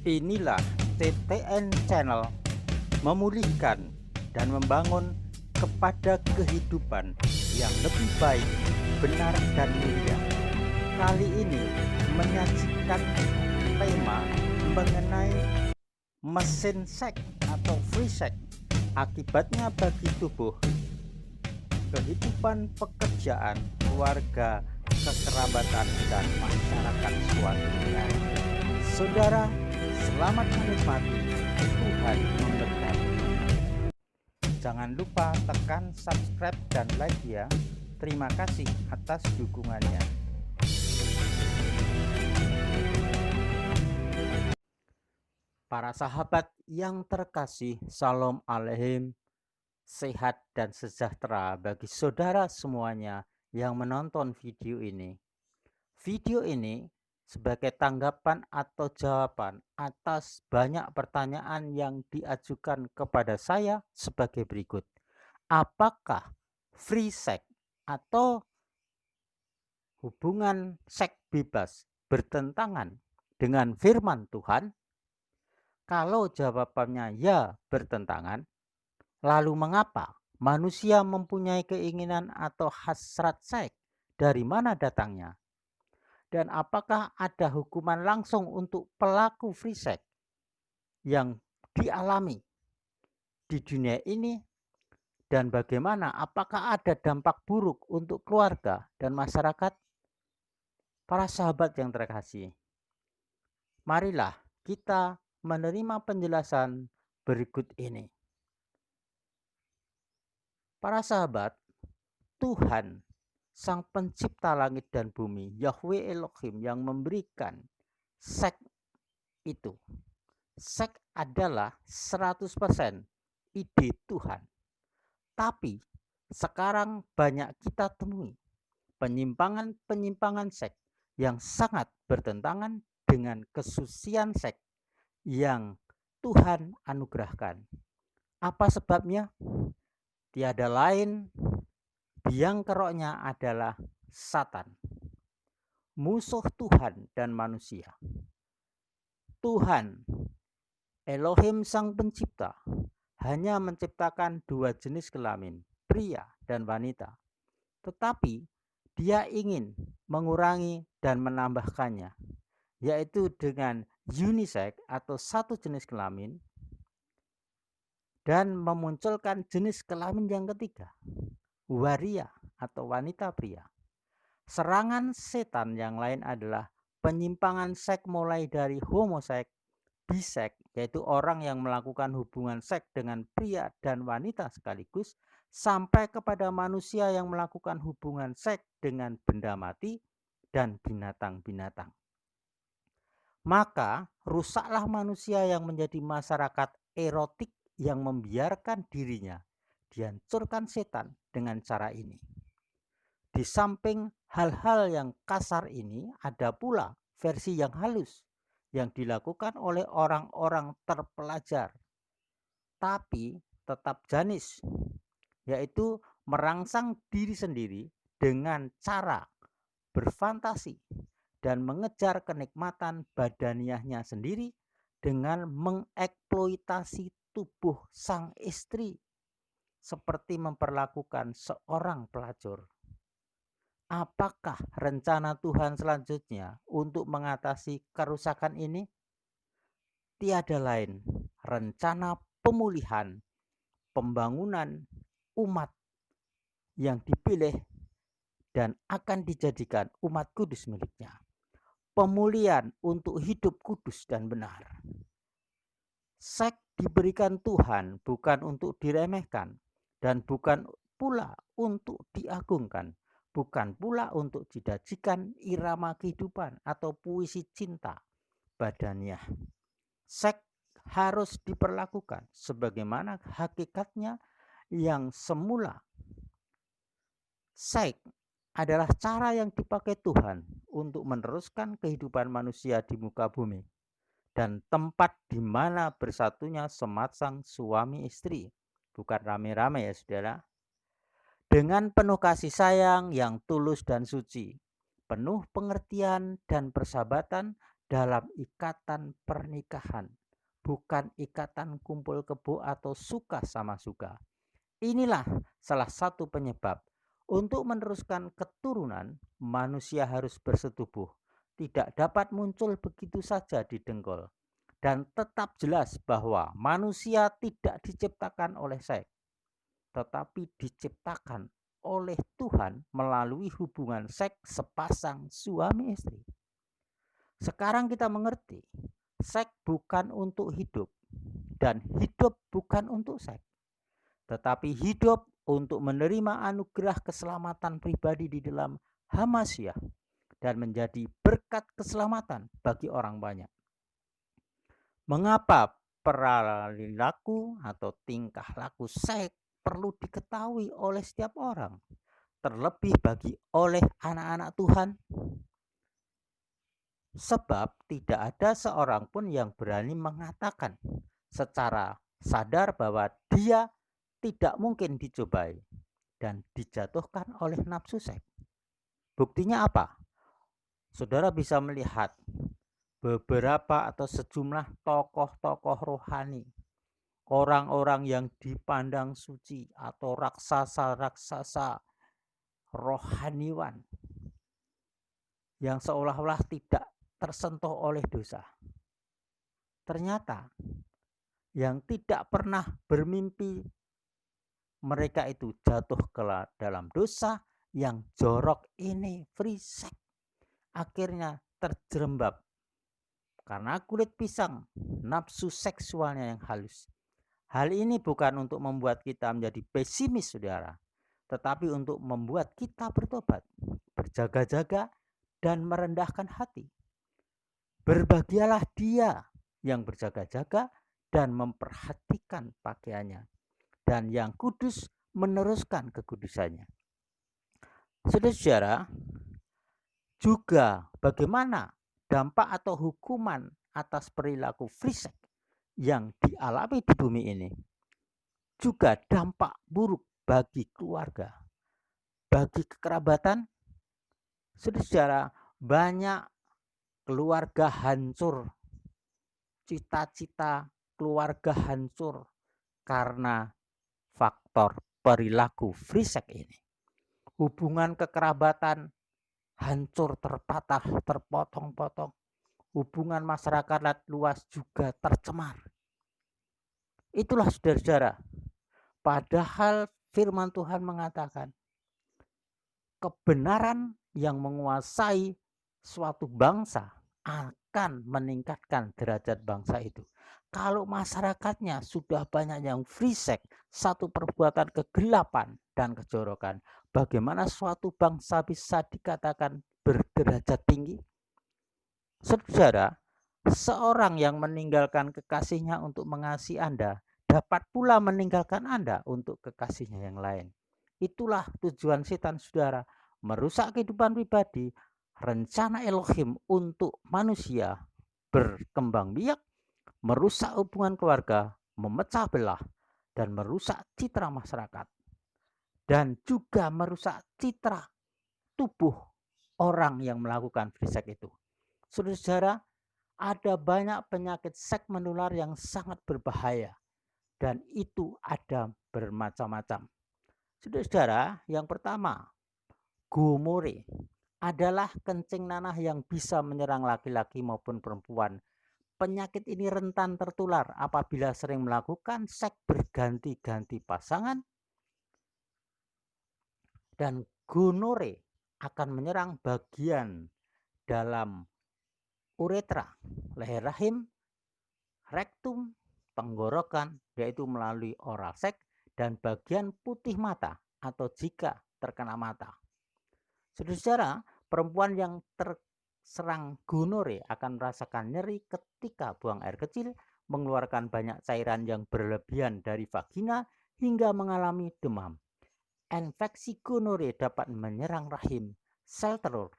Inilah TTN Channel, memulihkan dan membangun kepada kehidupan yang lebih baik, benar dan mulia. Kali ini menyajikan tema mengenai mesin seks atau free sex, akibatnya bagi tubuh, kehidupan pekerjaan, keluarga, kekerabatan, dan masyarakat suatu negara. Saudara, selamat menikmati. Tuhan memberkati. Jangan lupa tekan subscribe dan like ya. Terima kasih atas dukungannya. Para sahabat yang terkasih, Shalom Aleichem. Sehat dan sejahtera bagi saudara semuanya yang menonton video ini. Video ini sebagai tanggapan atau jawaban atas banyak pertanyaan yang diajukan kepada saya sebagai berikut. Apakah free sex atau hubungan seks bebas bertentangan dengan firman Tuhan? Kalau jawabannya ya bertentangan, lalu mengapa manusia mempunyai keinginan atau hasrat seks? Dari mana datangnya? Dan apakah ada hukuman langsung untuk pelaku free sex yang dialami di dunia ini? Dan bagaimana, apakah ada dampak buruk untuk keluarga dan masyarakat? Para sahabat yang terkasih, marilah kita menerima penjelasan berikut ini. Para sahabat, Tuhan Sang Pencipta langit dan bumi, Yahweh Elohim, yang memberikan seks itu. Seks adalah 100% ide Tuhan. Tapi sekarang banyak kita temui penyimpangan-penyimpangan seks yang sangat bertentangan dengan kesucian seks yang Tuhan anugerahkan. Apa sebabnya? Tiada lain, biang keroknya adalah Satan, musuh Tuhan dan manusia. Tuhan Elohim Sang Pencipta hanya menciptakan dua jenis kelamin, pria dan wanita. Tetapi Dia ingin mengurangi dan menambahkannya, yaitu dengan unisex atau satu jenis kelamin, dan memunculkan jenis kelamin yang ketiga, waria atau wanita pria. Serangan setan yang lain adalah penyimpangan seks mulai dari homoseks, biseks, yaitu orang yang melakukan hubungan seks dengan pria dan wanita sekaligus, sampai kepada manusia yang melakukan hubungan seks dengan benda mati dan binatang-binatang. Maka rusaklah manusia yang menjadi masyarakat erotik yang membiarkan dirinya dihancurkan setan dengan cara ini. Di samping hal-hal yang kasar ini, ada pula versi yang halus yang dilakukan oleh orang-orang terpelajar, tapi tetap janis, yaitu merangsang diri sendiri dengan cara berfantasi dan mengejar kenikmatan badaniahnya sendiri dengan mengeksploitasi tubuh sang istri, seperti memperlakukan seorang pelacur. Apakah rencana Tuhan selanjutnya untuk mengatasi kerusakan ini? Tiada lain, rencana pemulihan, pembangunan umat yang dipilih dan akan dijadikan umat kudus miliknya. Pemulihan untuk hidup kudus dan benar. Seks diberikan Tuhan bukan untuk diremehkan dan bukan pula untuk diagungkan, bukan pula untuk didajikan irama kehidupan atau puisi cinta badaniah. Seks harus diperlakukan sebagaimana hakikatnya yang semula. Seks adalah cara yang dipakai Tuhan untuk meneruskan kehidupan manusia di muka bumi dan tempat di mana bersatunya sepasang suami istri, bukan rame-rame ya saudara. Dengan penuh kasih sayang yang tulus dan suci, penuh pengertian dan persahabatan, dalam ikatan pernikahan, bukan ikatan kumpul kebo atau suka sama suka. Inilah salah satu penyebab untuk meneruskan keturunan manusia harus bersetubuh. Tidak dapat muncul begitu saja di dengkul. Dan tetap jelas bahwa manusia tidak diciptakan oleh seks, tetapi diciptakan oleh Tuhan melalui hubungan seks sepasang suami istri. Sekarang kita mengerti, seks bukan untuk hidup dan hidup bukan untuk seks, tetapi hidup untuk menerima anugerah keselamatan pribadi di dalam Hamasiah dan menjadi berkat keselamatan bagi orang banyak. Mengapa perilaku atau tingkah laku seks perlu diketahui oleh setiap orang, terlebih bagi oleh anak-anak Tuhan? Sebab tidak ada seorang pun yang berani mengatakan secara sadar bahwa dia tidak mungkin dicobai dan dijatuhkan oleh nafsu seks. Buktinya apa? Saudara bisa melihat beberapa atau sejumlah tokoh-tokoh rohani, orang-orang yang dipandang suci atau raksasa-raksasa rohaniwan yang seolah-olah tidak tersentuh oleh dosa. Ternyata yang tidak pernah bermimpi mereka itu jatuh ke dalam dosa yang jorok ini, free sex. Akhirnya terjerembab karena kulit pisang, nafsu seksualnya yang halus. Hal ini bukan untuk membuat kita menjadi pesimis, saudara, tetapi untuk membuat kita bertobat, berjaga-jaga, dan merendahkan hati. Berbahagialah dia yang berjaga-jaga dan memperhatikan pakaiannya, dan yang kudus meneruskan kekudusannya. Saudara-saudara, juga bagaimana dampak atau hukuman atas perilaku free sex yang dialami di bumi ini. Juga dampak buruk bagi keluarga, bagi kekerabatan. Saudara, banyak keluarga hancur, cita-cita keluarga hancur karena faktor perilaku free sex ini. Hubungan kekerabatan hancur, terpatah, terpotong-potong. Hubungan masyarakat luas juga tercemar. Itulah saudara-saudara. Padahal firman Tuhan mengatakan kebenaran yang menguasai suatu bangsa akan meningkatkan derajat bangsa itu. Kalau masyarakatnya sudah banyak yang free sex, satu perbuatan kegelapan dan kejorokan, bagaimana suatu bangsa bisa dikatakan berderajat tinggi? Saudara, seorang yang meninggalkan kekasihnya untuk mengasihi Anda, dapat pula meninggalkan Anda untuk kekasihnya yang lain. Itulah tujuan setan, saudara, merusak kehidupan pribadi, rencana Elohim untuk manusia berkembang biak, merusak hubungan keluarga, memecah belah, dan merusak citra masyarakat. Dan juga merusak citra tubuh orang yang melakukan free sex itu. Saudara-saudara, ada banyak penyakit seks menular yang sangat berbahaya. Dan itu ada bermacam-macam. Saudara-saudara, yang pertama, gomore adalah kencing nanah yang bisa menyerang laki-laki maupun perempuan. Penyakit ini rentan tertular apabila sering melakukan seks berganti-ganti pasangan. Dan gonore akan menyerang bagian dalam uretra, leher rahim, rektum, tenggorokan, yaitu melalui oral seks, dan bagian putih mata atau jika terkena mata. Saudara-saudara, perempuan yang terserang gonore akan merasakan nyeri ketika buang air kecil, mengeluarkan banyak cairan yang berlebihan dari vagina, hingga mengalami demam. Infeksi gonore dapat menyerang rahim, sel telur,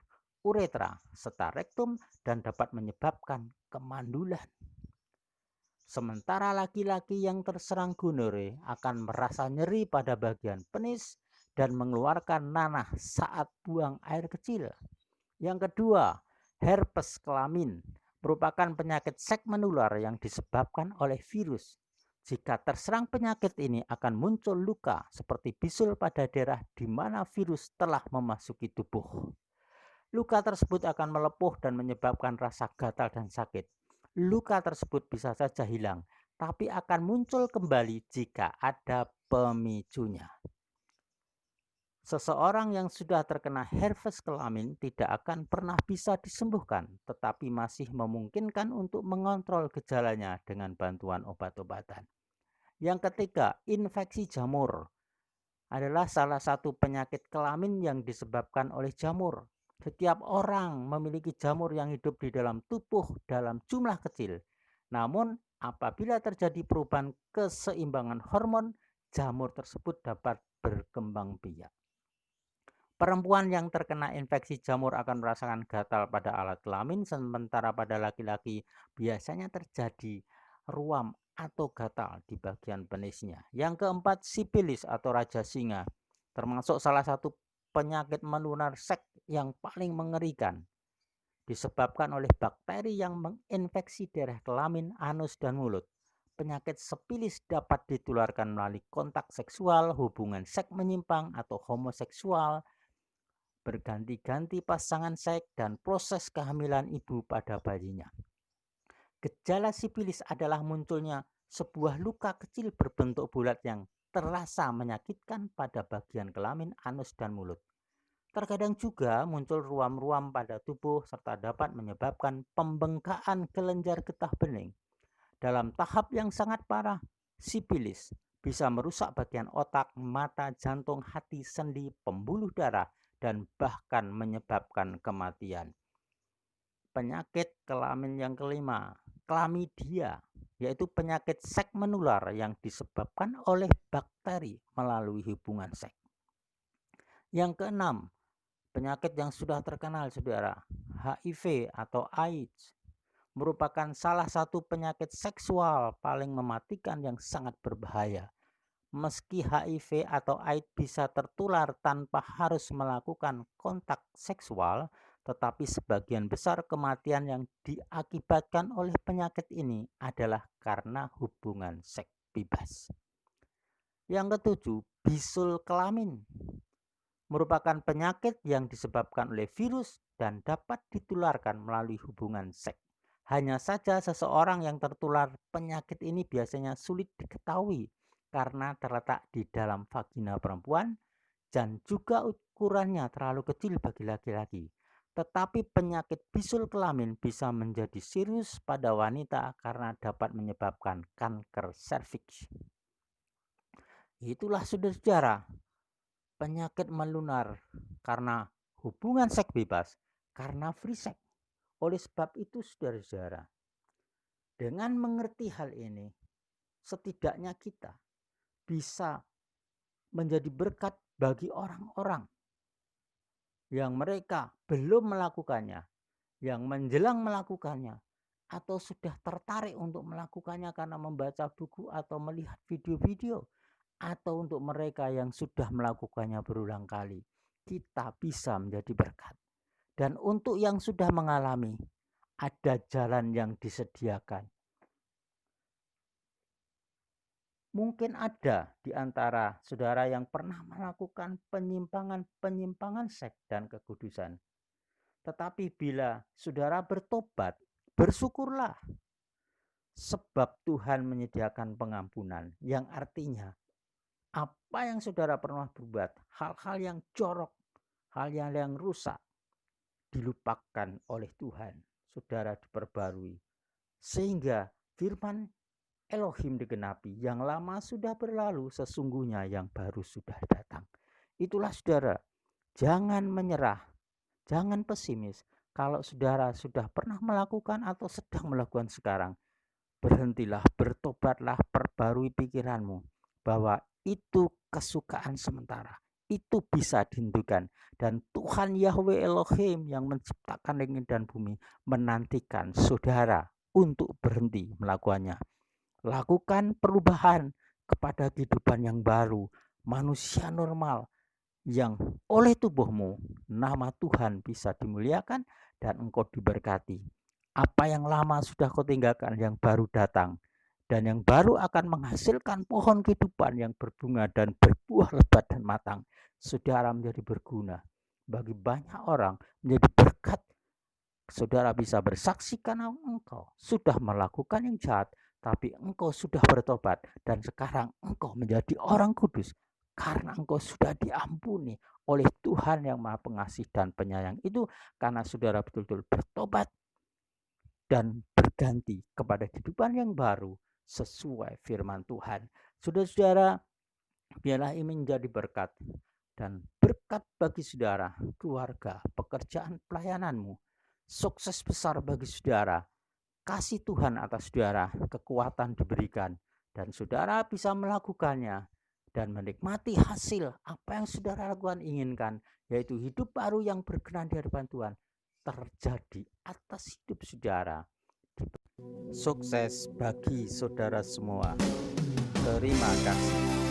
uretra, serta rektum dan dapat menyebabkan kemandulan. Sementara laki-laki yang terserang gonore akan merasa nyeri pada bagian penis dan mengeluarkan nanah saat buang air kecil. Yang kedua, herpes kelamin merupakan penyakit seks menular yang disebabkan oleh virus. Jika terserang penyakit ini akan muncul luka seperti bisul pada daerah di mana virus telah memasuki tubuh. Luka tersebut akan melepuh dan menyebabkan rasa gatal dan sakit. Luka tersebut bisa saja hilang, tapi akan muncul kembali jika ada pemicunya. Seseorang yang sudah terkena herpes kelamin tidak akan pernah bisa disembuhkan, tetapi masih memungkinkan untuk mengontrol gejalanya dengan bantuan obat-obatan. Yang ketiga, infeksi jamur adalah salah satu penyakit kelamin yang disebabkan oleh jamur. Setiap orang memiliki jamur yang hidup di dalam tubuh dalam jumlah kecil. Namun, apabila terjadi perubahan keseimbangan hormon, jamur tersebut dapat berkembang biak. Perempuan yang terkena infeksi jamur akan merasakan gatal pada alat kelamin, sementara pada laki-laki biasanya terjadi ruam atau gatal di bagian penisnya. Yang keempat, sipilis atau raja singa, termasuk salah satu penyakit menular seks yang paling mengerikan, disebabkan oleh bakteri yang menginfeksi daerah kelamin, anus, dan mulut. Penyakit sipilis dapat ditularkan melalui kontak seksual, hubungan seks menyimpang atau homoseksual, berganti-ganti pasangan seks, dan proses kehamilan ibu pada bayinya. Gejala sipilis adalah munculnya sebuah luka kecil berbentuk bulat yang terasa menyakitkan pada bagian kelamin, anus, dan mulut. Terkadang juga muncul ruam-ruam pada tubuh serta dapat menyebabkan pembengkakan kelenjar getah bening. Dalam tahap yang sangat parah, sipilis bisa merusak bagian otak, mata, jantung, hati, sendi, pembuluh darah, dan bahkan menyebabkan kematian. Penyakit kelamin yang kelima, klamidia, yaitu penyakit seks menular yang disebabkan oleh bakteri melalui hubungan seks. Yang keenam, penyakit yang sudah terkenal saudara, HIV atau AIDS, merupakan salah satu penyakit seksual paling mematikan yang sangat berbahaya. Meski HIV atau AIDS bisa tertular tanpa harus melakukan kontak seksual, tetapi sebagian besar kematian yang diakibatkan oleh penyakit ini adalah karena hubungan seks bebas. Yang ketujuh, bisul kelamin merupakan penyakit yang disebabkan oleh virus dan dapat ditularkan melalui hubungan seks. Hanya saja seseorang yang tertular penyakit ini biasanya sulit diketahui karena terletak di dalam vagina perempuan dan juga ukurannya terlalu kecil bagi laki-laki. Tetapi penyakit bisul kelamin bisa menjadi serius pada wanita karena dapat menyebabkan kanker serviks. Itulah saudara-saudara, penyakit menular karena hubungan seks bebas, karena free sex. Oleh sebab itu saudara-saudara, dengan mengerti hal ini, setidaknya kita bisa menjadi berkat bagi orang-orang yang mereka belum melakukannya, yang menjelang melakukannya, atau sudah tertarik untuk melakukannya karena membaca buku atau melihat video-video, atau untuk mereka yang sudah melakukannya berulang kali. Kita bisa menjadi berkat. Dan untuk yang sudah mengalami, ada jalan yang disediakan. Mungkin ada di antara saudara yang pernah melakukan penyimpangan seks dan kekudusan. Tetapi bila saudara bertobat, bersyukurlah. Sebab Tuhan menyediakan pengampunan, yang artinya apa yang saudara pernah berbuat, hal-hal yang jorok, hal-hal yang rusak, dilupakan oleh Tuhan. Saudara diperbarui. Sehingga firman Elohim digenapi, yang lama sudah berlalu, sesungguhnya yang baru sudah datang. Itulah saudara, jangan menyerah, jangan pesimis. Kalau saudara sudah pernah melakukan atau sedang melakukan sekarang, berhentilah, bertobatlah, perbarui pikiranmu bahwa itu kesukaan sementara. Itu bisa dihentikan. Dan Tuhan Yahweh Elohim yang menciptakan langit dan bumi menantikan saudara untuk berhenti melakukannya. Lakukan perubahan kepada kehidupan yang baru, manusia normal, yang oleh tubuhmu nama Tuhan bisa dimuliakan dan engkau diberkati. Apa yang lama sudah kau tinggalkan, yang baru datang. Dan yang baru akan menghasilkan pohon kehidupan yang berbunga dan berbuah lebat dan matang. Saudara menjadi berguna bagi banyak orang, menjadi berkat. Saudara bisa bersaksi karena engkau sudah melakukan yang jahat, tapi engkau sudah bertobat dan sekarang engkau menjadi orang kudus karena engkau sudah diampuni oleh Tuhan yang Maha Pengasih dan Penyayang itu, karena saudara betul-betul bertobat dan berganti kepada kehidupan yang baru sesuai firman Tuhan. Saudara-saudara, biarlah ini menjadi berkat dan berkat bagi saudara, keluarga, pekerjaan pelayananmu. Sukses besar bagi saudara. Kasih Tuhan atas saudara, kekuatan diberikan dan saudara bisa melakukannya dan menikmati hasil apa yang saudara lakukan inginkan, yaitu hidup baru yang berkenan di hadapan Tuhan terjadi atas hidup saudara. Sukses bagi saudara semua. Terima kasih.